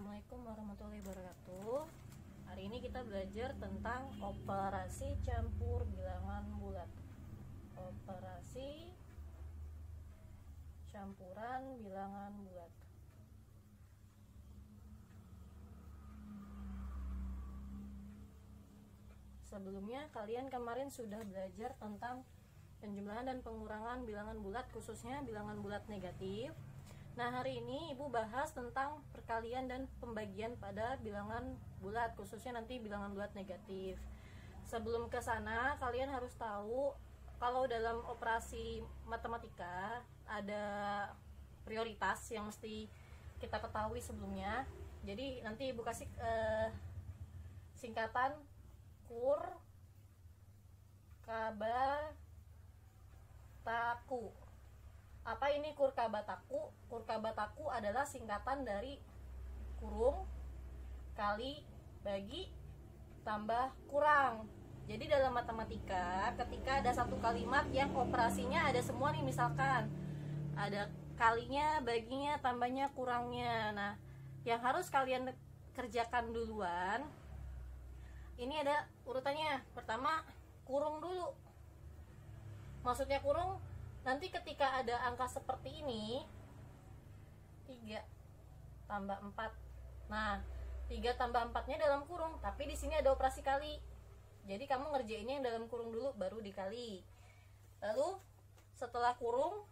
Assalamualaikum warahmatullahi wabarakatuh. Hari ini kita belajar tentang operasi campur bilangan bulat. Operasi campuran bilangan bulat. Sebelumnya kalian kemarin sudah belajar tentang penjumlahan dan pengurangan bilangan bulat, khususnya bilangan bulat negatif. Nah, hari ini Ibu bahas tentang perkalian dan pembagian pada bilangan bulat, khususnya nanti bilangan bulat negatif. Sebelum ke sana, kalian harus tahu kalau dalam operasi matematika ada prioritas yang mesti kita ketahui sebelumnya. Jadi nanti Ibu kasih singkatan kur kabataku. Apa ini kur kabataku? Kur kabataku adalah singkatan dari kurung kali bagi tambah kurang. Jadi dalam matematika ketika ada satu kalimat yang operasinya ada semua nih, misalkan ada kalinya, baginya, tambahnya, kurangnya. Nah, yang harus kalian kerjakan duluan ini ada urutannya. Pertama, kurung dulu. Maksudnya kurung, nanti ketika ada angka seperti ini 3 tambah 4. Nah, 3 tambah 4 nya dalam kurung, tapi di sini ada operasi kali. Jadi kamu ngerjainnya yang dalam kurung dulu baru dikali. Lalu setelah kurung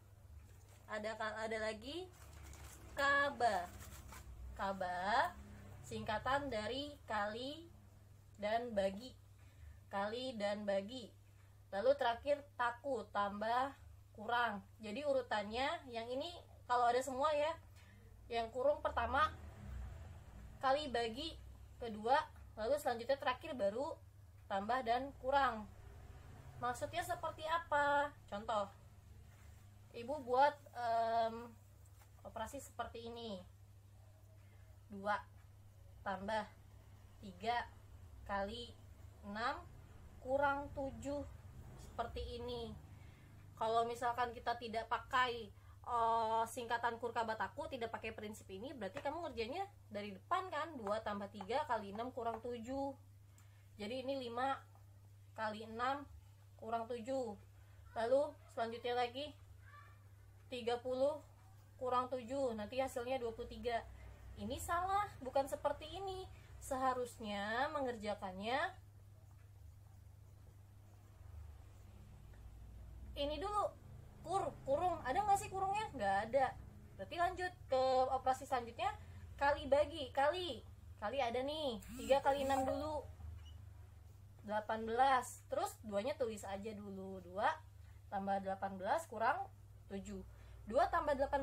ada lagi kaba. Kaba singkatan dari kali dan bagi. Kali dan bagi. Lalu terakhir taku tambah kurang. Jadi urutannya yang ini kalau ada semua ya. Yang kurung pertama, kali bagi kedua, lalu selanjutnya terakhir baru tambah dan kurang. Maksudnya seperti apa? Contoh, Ibu buat operasi seperti ini. 2 tambah 3 kali 6 kurang 7. Seperti ini. Kalau misalkan kita tidak pakai singkatan kur kabataku, tidak pakai prinsip ini, berarti kamu ngerjainnya dari depan kan. 2 tambah 3 kali 6 kurang 7. Jadi ini 5 kali 6 kurang 7. Lalu selanjutnya lagi 30 kurang 7. Nanti hasilnya 23. Ini salah, bukan seperti ini. Seharusnya mengerjakannya ini dulu, kurung. Ada nggak sih kurungnya? Nggak ada. Berarti lanjut ke operasi selanjutnya, kali bagi. Kali ada nih, 3 kali 6 dulu 18. Terus 2 nya tulis aja dulu. 2 tambah 18 kurang 7. 2 tambah 18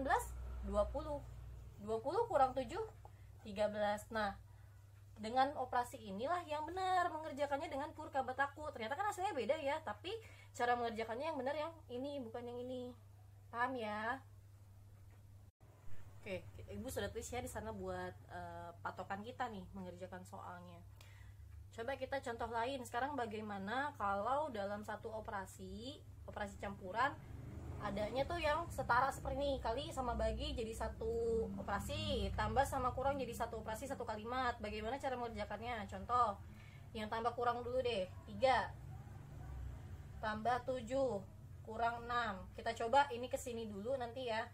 20. 20 kurang 7 13. Nah, dengan operasi inilah yang benar mengerjakannya dengan kur kabataku. Ternyata kan hasilnya beda ya, tapi cara mengerjakannya yang benar yang ini, bukan yang ini. Paham ya? Oke, Ibu sudah tulis ya di sana buat patokan kita nih mengerjakan soalnya. Coba kita contoh lain. Sekarang bagaimana kalau dalam satu operasi campuran adanya tuh yang setara seperti ini, kali sama bagi jadi satu operasi, tambah sama kurang jadi satu operasi, satu kalimat. Bagaimana cara mengerjakannya? Contoh yang tambah kurang dulu deh. 3 tambah 7 kurang 6. Kita coba ini kesini dulu nanti ya.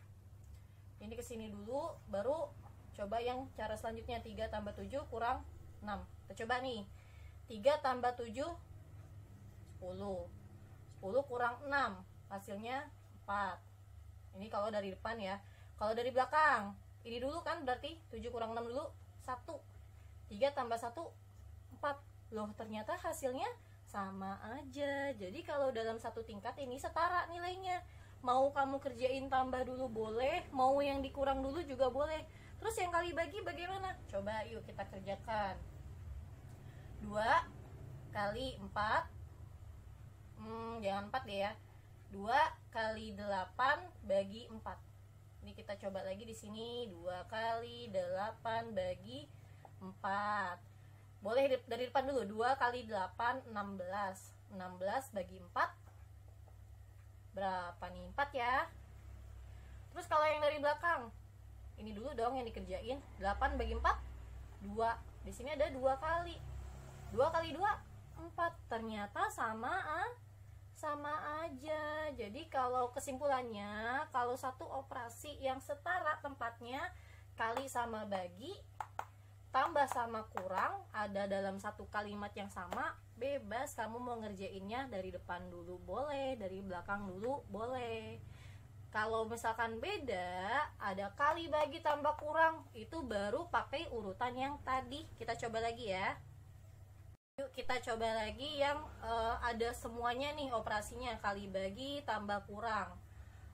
Ini kesini dulu, baru coba yang cara selanjutnya. 3 tambah 7 kurang 6. Kita coba nih. 3 tambah 7 10. 10 kurang 6, hasilnya 4. Ini kalau dari depan ya. Kalau dari belakang, ini dulu kan berarti 7 kurang 6 dulu 1. 3 tambah 1 4. Loh, ternyata hasilnya sama aja. Jadi kalau dalam satu tingkat ini setara nilainya. Mau kamu kerjain tambah dulu boleh, mau yang dikurang dulu juga boleh. Terus yang kali bagi bagaimana? Coba yuk kita kerjakan. 2 kali 4, jangan 4 deh ya. 2 kali 8 bagi 4. Ini kita coba lagi di sini. 2 kali 8 bagi 4. Boleh dari depan dulu. 2 kali 8 16. 16 bagi 4 berapa nih? 4 ya. Terus kalau yang dari belakang, ini dulu dong yang dikerjain. 8 bagi 4 2. Di sini ada 2 kali. 2 kali 2 4. Ternyata sama aja. Jadi kalau kesimpulannya, kalau satu operasi yang setara tempatnya kali sama bagi tambah sama kurang ada dalam satu kalimat yang sama, bebas kamu mau ngerjainnya dari depan dulu boleh, dari belakang dulu boleh. Kalau misalkan beda, ada kali bagi tambah kurang, itu baru pakai urutan yang tadi. Kita coba lagi ya. Yuk kita coba lagi yang ada semuanya nih operasinya, kali bagi tambah kurang.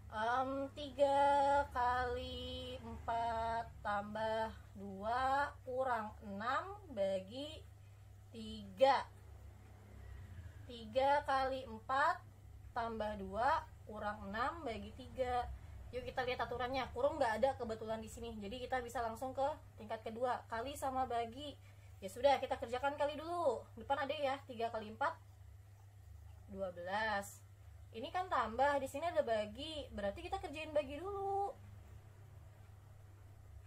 3 kali 4 tambah 2 kurang 6 bagi 3. 3 kali 4 tambah 2 kurang 6 bagi 3. Yuk kita lihat aturannya. Kurung nggak ada kebetulan di sini, jadi kita bisa langsung ke tingkat kedua, kali sama bagi. Ya sudah, kita kerjakan kali dulu. Depan ada ya, 3 kali 4 12. Ini kan tambah, di sini ada bagi, berarti kita kerjain bagi dulu.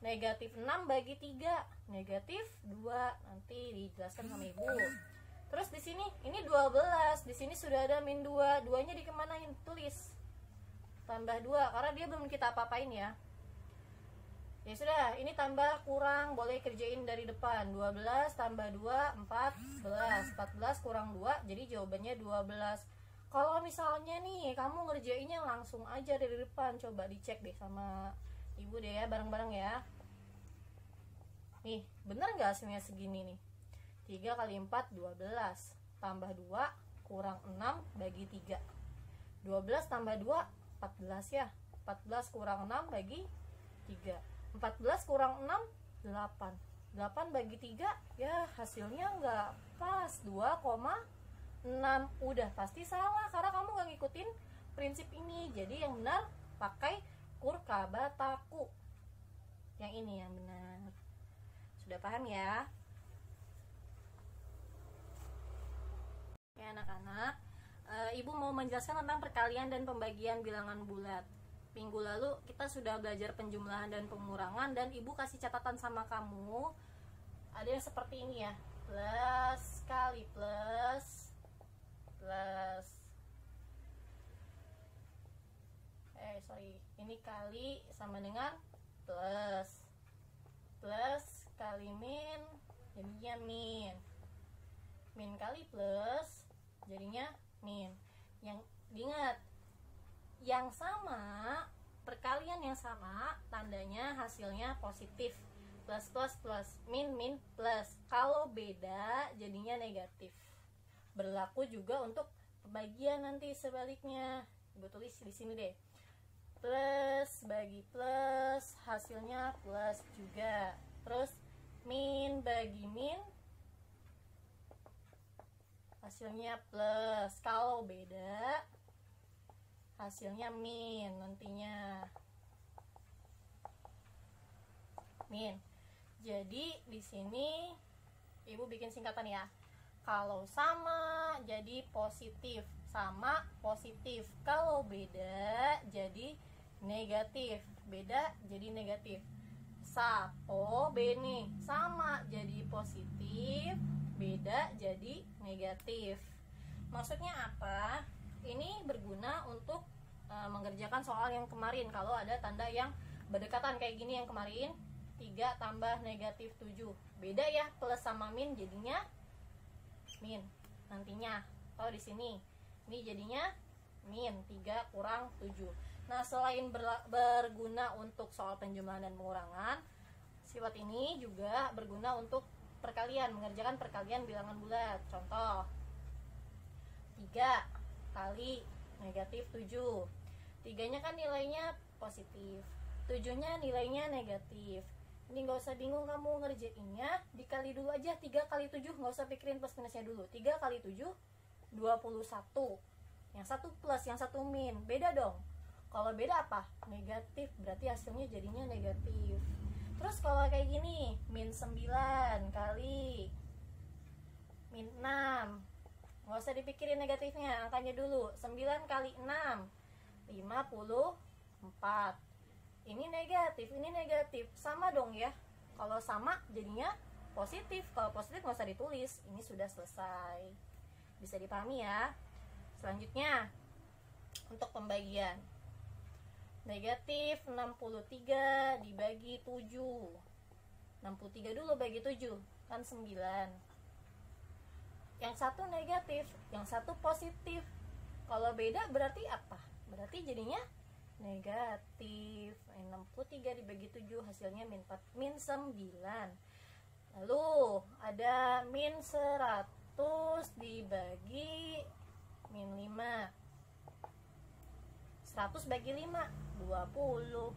Negatif 6 bagi 3, negatif 2. Nanti dijelaskan sama ibu. Terus di sini ini 12, di sini sudah ada min 2. 2-nya dikemanain? Tulis. Tambah 2 karena dia belum kita apa-apain ya. Ya sudah, ini tambah kurang, boleh kerjain dari depan. 12 tambah 2 14. 14 kurang 2, jadi jawabannya 12. Kalau misalnya nih kamu ngerjainnya langsung aja dari depan, coba dicek deh sama ibu deh ya, bareng-bareng ya. Nih, bener nggak hasilnya segini nih? 3 kali 4 12 tambah 2 kurang 6 bagi 3. 12 tambah 2 14 ya. 14 kurang 6 bagi 3. 14 kurang 6 8. 8 bagi 3 ya hasilnya nggak pas, 2,6. Udah pasti salah karena kamu nggak ngikutin prinsip ini. Jadi yang benar pakai Kurkabataku. Yang ini yang benar. Sudah paham ya? Oke anak-anak, ibu mau menjelaskan tentang perkalian dan pembagian bilangan bulat. Minggu lalu kita sudah belajar penjumlahan dan pengurangan, dan ibu kasih catatan sama kamu. Ada yang seperti ini ya, plus kali plus ini kali sama dengan plus kali min jadinya min kali plus jadinya min. Yang diingat, yang sama, perkalian yang sama tandanya hasilnya positif, plus min plus. Kalau beda jadinya negatif. Berlaku juga untuk pembagian nanti sebaliknya. Ibu tulis di sini deh, plus bagi plus hasilnya plus juga. Terus min bagi min hasilnya plus. Kalau beda hasilnya min nantinya. Min. Jadi di sini ibu bikin singkatan ya. Kalau sama jadi positif, sama positif. Kalau beda jadi negatif, beda jadi negatif. Sapo bene, sama jadi positif, beda jadi negatif. Maksudnya apa? Ini berguna untuk mengerjakan soal yang kemarin. Kalau ada tanda yang berdekatan kayak gini yang kemarin, 3 tambah negatif 7. Beda ya, plus sama min jadinya min nantinya. Kalau di sini ini jadinya min 3 kurang 7. Nah, selain berguna untuk soal penjumlahan dan pengurangan, sifat ini juga berguna untuk perkalian, mengerjakan perkalian bilangan bulat. Contoh, 3 kali negatif 7. 3-nya kan nilainya positif, 7-nya nilainya negatif. Ini nggak usah bingung kamu ngerjainnya, dikali dulu aja. 3 kali 7, nggak usah pikirin plus minusnya dulu. 3 kali 7 21. Yang satu plus, yang satu min. Beda dong. Kalau beda apa? Negatif, berarti hasilnya jadinya negatif. Terus kalau kayak gini, min 9 kali min 6, nggak usah dipikirin negatifnya, angkanya dulu. 9 kali 6 54. Ini negatif, ini negatif. Sama dong ya. Kalau sama jadinya positif. Kalau positif nggak usah ditulis, ini sudah selesai. Bisa dipahami ya. Selanjutnya untuk pembagian, negatif 63 dibagi 7. 63 dulu bagi 7 kan 9. Yang satu negatif, yang satu positif. Kalau beda berarti apa? Berarti jadinya negatif. 63 dibagi 7 hasilnya min 9. Lalu ada min 100 dibagi min 5. 100 bagi 5 20.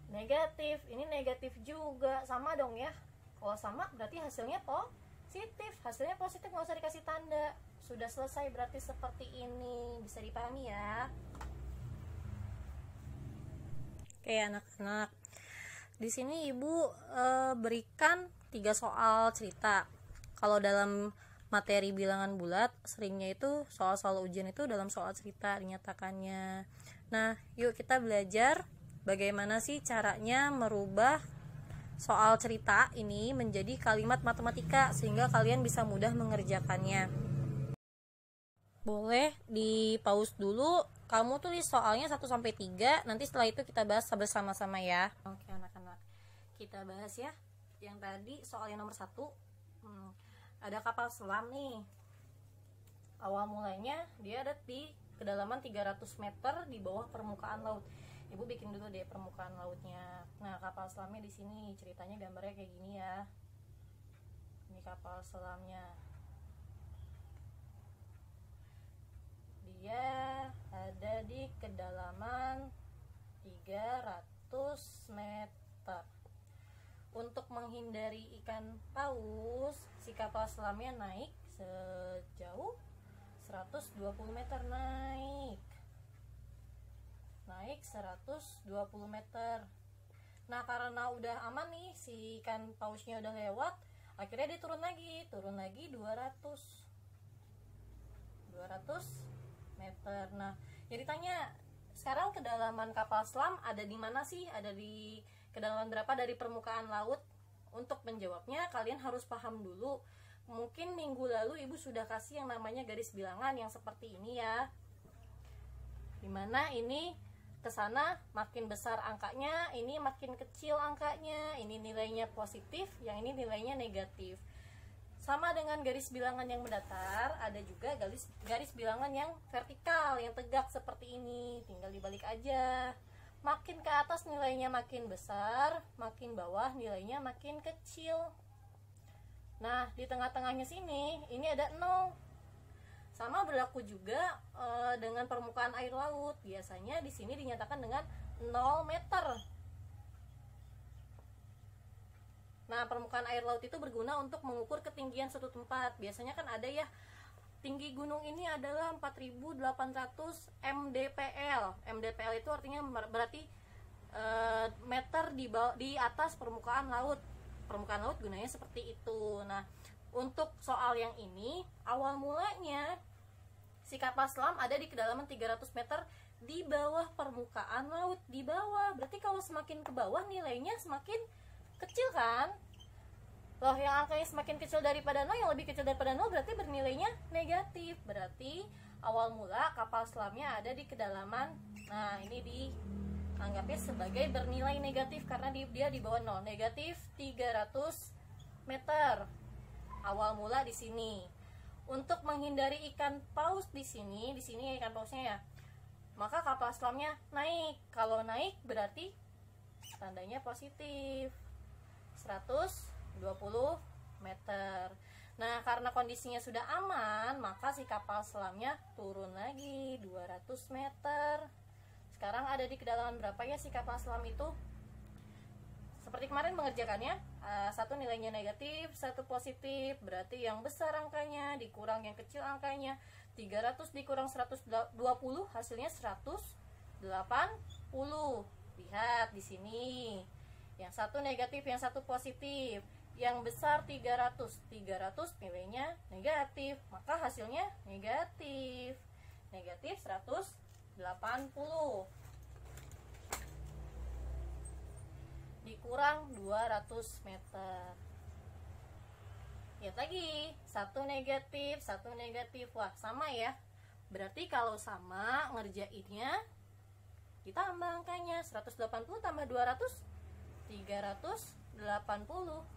Negatif, ini negatif juga, sama dong ya. Kalau sama berarti hasilnya positif. Hasilnya positif, nggak usah dikasih tanda. Sudah selesai berarti seperti ini. Bisa dipahami ya. Oke anak-anak, di sini ibu berikan 3 soal cerita. Kalau dalam materi bilangan bulat seringnya itu soal-soal ujian itu dalam soal cerita dinyatakannya. Nah yuk kita belajar bagaimana sih caranya merubah soal cerita ini menjadi kalimat matematika sehingga kalian bisa mudah mengerjakannya. Boleh di pause dulu, kamu tulis soalnya 1-3, nanti setelah itu kita bahas bersama-sama ya. Oke anak-anak, kita bahas ya. Yang tadi soalnya nomor 1, ada kapal selam nih. Awal mulanya dia ada di kedalaman 300 meter di bawah permukaan laut. Ibu bikin dulu deh permukaan lautnya. Nah, kapal selamnya di sini ceritanya gambarnya kayak gini ya. Ini kapal selamnya. Dia ada di kedalaman 300 meter. Untuk menghindari ikan paus, si kapal selamnya naik sejauh 120 meter naik 120 meter. Nah karena udah aman nih, si ikan pausnya udah lewat, akhirnya dia turun lagi 200 meter. Nah jadi tanya, sekarang kedalaman kapal selam ada di mana sih? Ada di kedalaman berapa dari permukaan laut? Untuk menjawabnya kalian harus paham dulu. Mungkin minggu lalu ibu sudah kasih yang namanya garis bilangan yang seperti ini ya, dimana ini kesana makin besar angkanya, ini makin kecil angkanya, ini nilainya positif, yang ini nilainya negatif. Sama dengan garis bilangan yang mendatar, ada juga garis bilangan yang vertikal, yang tegak seperti ini, tinggal dibalik aja. Makin ke atas nilainya makin besar, makin bawah nilainya makin kecil. Nah di tengah-tengahnya sini ini ada 0. Sama berlaku juga dengan permukaan air laut. Biasanya di sini dinyatakan dengan 0 meter. Nah permukaan air laut itu berguna untuk mengukur ketinggian suatu tempat. Biasanya kan ada ya, tinggi gunung ini adalah 4.800 mdpl. Mdpl itu artinya berarti meter di atas permukaan laut. Permukaan laut gunanya seperti itu. Nah untuk soal yang ini, awal mulanya si kapal selam ada di kedalaman 300 meter di bawah permukaan laut. Di bawah, berarti kalau semakin ke bawah nilainya semakin kecil kan? Loh, yang angkanya semakin kecil daripada 0, yang lebih kecil daripada 0 berarti bernilainya negatif. Berarti awal mula kapal selamnya ada di kedalaman, nah ini dianggapnya sebagai bernilai negatif karena dia di bawah 0, negatif 300 meter. Awal mula di sini. Untuk menghindari ikan paus di sini ikan pausnya ya, maka kapal selamnya naik. Kalau naik berarti tandanya positif, 120 meter. Nah karena kondisinya sudah aman, maka si kapal selamnya turun lagi 200 meter. Sekarang ada di kedalaman berapa ya si kapal selam itu? Seperti kemarin mengerjakannya, satu nilainya negatif, satu positif, berarti yang besar angkanya dikurang yang kecil angkanya. 300 dikurang 120 hasilnya 180. Lihat di sini. Yang satu negatif, yang satu positif. Yang besar 300 nilainya negatif, maka hasilnya negatif. Negatif 180. kurang 200 meter. Lihat lagi, satu negatif, wah sama ya. Berarti kalau sama ngerjainnya ditambah angkanya, 180 tambah 200 380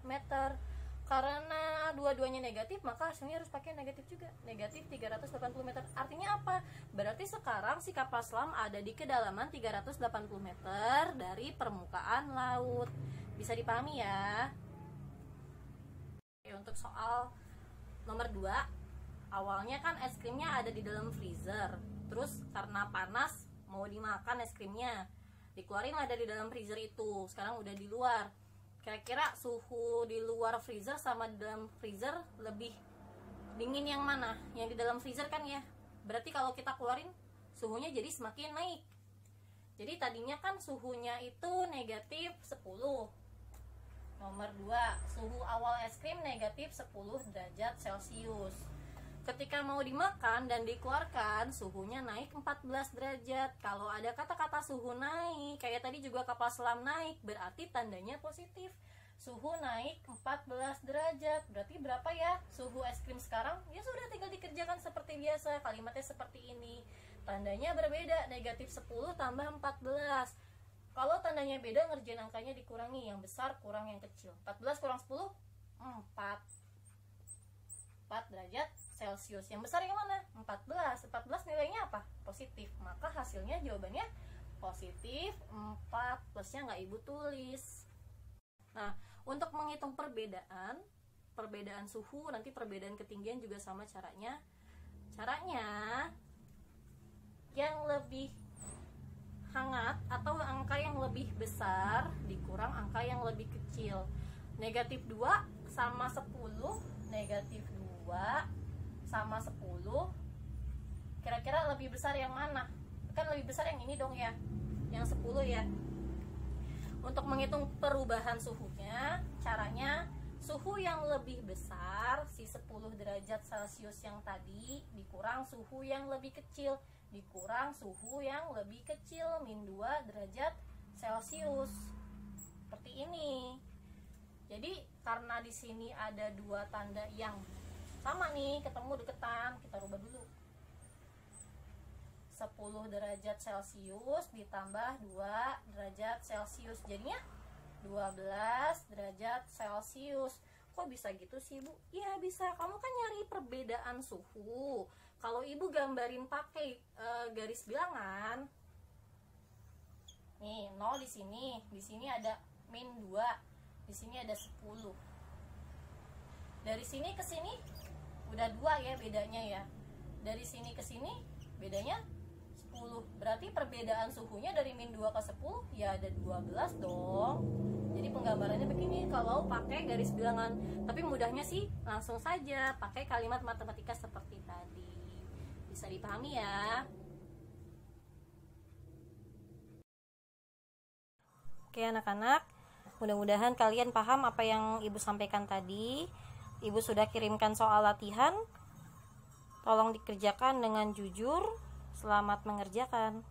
meter. Karena dua-duanya negatif, maka hasilnya harus pakai negatif juga, negatif 380 meter. Artinya apa? Berarti sekarang si kapal selam ada di kedalaman 380 meter dari permukaan laut. Bisa dipahami ya? Oke, untuk soal nomor 2, awalnya kan es krimnya ada di dalam freezer. Terus karena panas mau dimakan es krimnya, dikeluarin lah dari dalam freezer itu. Sekarang udah di luar. Kira-kira suhu di luar freezer sama di dalam freezer lebih dingin yang mana? Yang di dalam freezer kan ya. Berarti kalau kita keluarin suhunya jadi semakin naik. Jadi tadinya kan suhunya itu negatif 10. Nomor 2, suhu awal es krim negatif 10 derajat Celcius. Ketika mau dimakan dan dikeluarkan, suhunya naik 14 derajat. Kalau ada kata-kata suhu naik, kayak tadi juga kapal selam naik, berarti tandanya positif. Suhu naik 14 derajat. Berarti berapa ya suhu es krim sekarang? Ya sudah, tinggal dikerjakan seperti biasa. Kalimatnya seperti ini. Tandanya berbeda, negatif 10 tambah 14. Kalau tandanya beda, ngerjain angkanya dikurangi. Yang besar kurang yang kecil. 14 kurang 10, 4 derajat Celcius. Yang besar yang mana? 14 nilainya apa? Positif. Maka hasilnya jawabannya positif 4. Plusnya nggak ibu tulis. Nah, untuk menghitung perbedaan suhu, nanti perbedaan ketinggian juga sama caranya. Yang lebih hangat atau angka yang lebih besar dikurang angka yang lebih kecil. Negatif 2 sama 10, negatif 2 sama 10, kira-kira lebih besar yang mana? Kan lebih besar yang ini dong ya, yang 10 ya. Untuk menghitung perubahan suhunya, caranya suhu yang lebih besar, si 10 derajat Celcius yang tadi, dikurang suhu yang lebih kecil, dikurang suhu yang lebih kecil, min 2 derajat Celcius. Seperti ini. Jadi karena di sini ada dua tanda yang sama nih, ketemu deketan, kita rubah dulu. 10 derajat Celcius ditambah 2 derajat Celcius, jadinya 12 derajat Celcius. Kok bisa gitu sih Bu? Ya bisa, kamu kan nyari perbedaan suhu. Kalau ibu gambarin pakai garis bilangan, nih 0 di sini ada min 2, di sini ada 10. Dari sini ke sini udah 2 ya bedanya ya. Dari sini ke sini bedanya 10. Berarti perbedaan suhunya dari min 2 ke 10 ya ada 12 dong. Jadi penggambarannya begini kalau pakai garis bilangan. Tapi mudahnya sih langsung saja pakai kalimat matematika seperti tadi. Bisa dipahami ya. Oke anak-anak, mudah-mudahan kalian paham apa yang ibu sampaikan tadi. Ibu sudah kirimkan soal latihan. Tolong dikerjakan dengan jujur. Selamat mengerjakan.